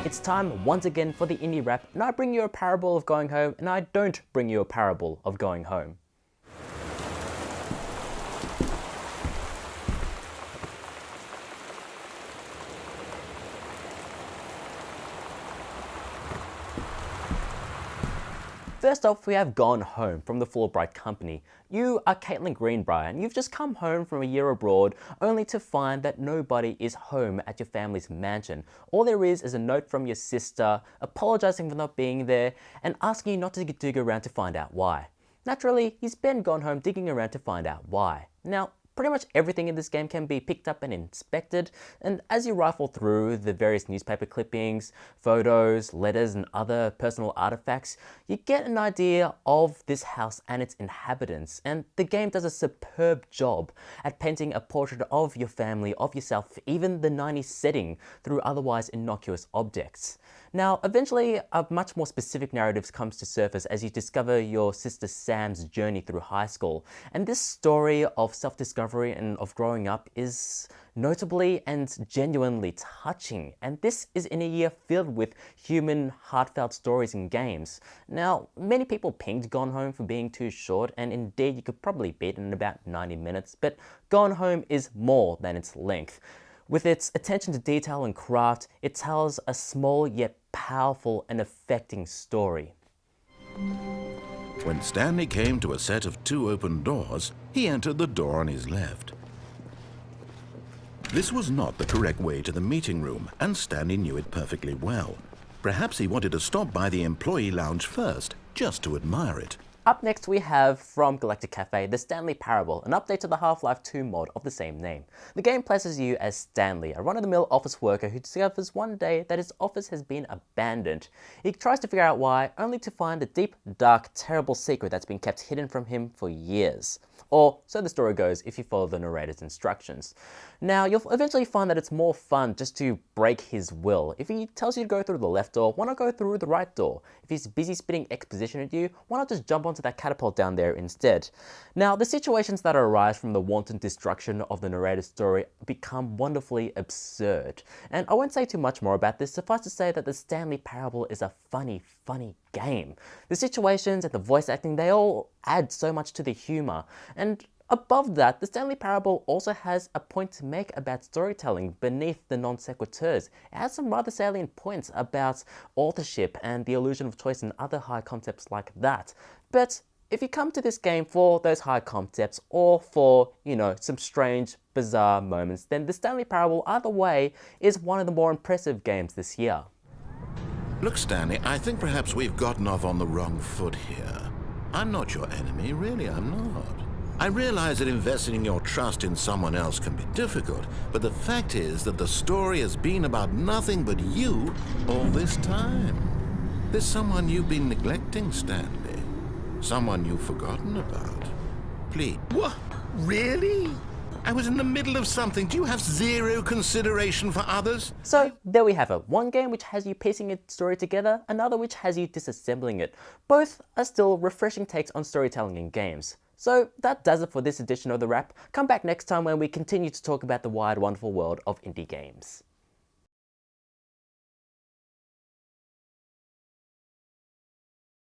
It's time once again for the indie wrap, and I bring you a parable of going home, and I don't bring you a parable of going home. First off, we have Gone Home from the Fulbright Company. You are Caitlin Greenbrier, and you've just come home from a year abroad only to find that nobody is home at your family's mansion. All there is a note from your sister apologizing for not being there and asking you not to dig around to find out why. Naturally, you spend Gone Home digging around to find out why. Now, pretty much everything in this game can be picked up and inspected, and as you rifle through the various newspaper clippings, photos, letters, and other personal artifacts, you get an idea of this house and its inhabitants, and the game does a superb job at painting a portrait of your family, of yourself, even the 90s setting through otherwise innocuous objects. Now, eventually, a much more specific narrative comes to surface as you discover your sister Sam's journey through high school, and this story of self-discovery and of growing up is notably and genuinely touching, and this is in a year filled with human, heartfelt stories and games. Now, many people pinged Gone Home for being too short, and indeed you could probably beat it in about 90 minutes, but Gone Home is more than its length. With its attention to detail and craft, it tells a small yet powerful and affecting story. When Stanley came to a set of 2 open doors, he entered the door on his left. This was not the correct way to the meeting room, and Stanley knew it perfectly well. Perhaps he wanted to stop by the employee lounge first, just to admire it. Up next we have from Galactic Cafe, the Stanley Parable, an update to the Half-Life 2 mod of the same name. The game places you as Stanley, a run-of-the-mill office worker who discovers one day that his office has been abandoned. He tries to figure out why, only to find the deep, dark, terrible secret that's been kept hidden from him for years. Or so the story goes if you follow the narrator's instructions. Now, you'll eventually find that it's more fun just to break his will. If he tells you to go through the left door, why not go through the right door? If he's busy spitting exposition at you, why not just jump onto that catapult down there instead? Now, the situations that arise from the wanton destruction of the narrator's story become wonderfully absurd. And I won't say too much more about this, suffice to say that the Stanley Parable is a funny game. The situations and the voice acting, they all add so much to the humor. And above that, the Stanley Parable also has a point to make about storytelling beneath the non sequiturs. It has some rather salient points about authorship and the illusion of choice and other high concepts like that. But if you come to this game for those high concepts or for, some strange, bizarre moments, then the Stanley Parable, either way, is one of the more impressive games this year. Look, Stanley, I think perhaps we've gotten off on the wrong foot here. I'm not your enemy, really, I'm not. I realize that investing your trust in someone else can be difficult, but the fact is that the story has been about nothing but you all this time. There's someone you've been neglecting, Stanley. Someone you've forgotten about. Please. What? Really? I was in the middle of something. Do you have zero consideration for others? So there we have it. One game which has you piecing its story together, another which has you disassembling it. Both are still refreshing takes on storytelling in games. So that does it for this edition of The Wrap. Come back next time when we continue to talk about the wide, wonderful world of indie games.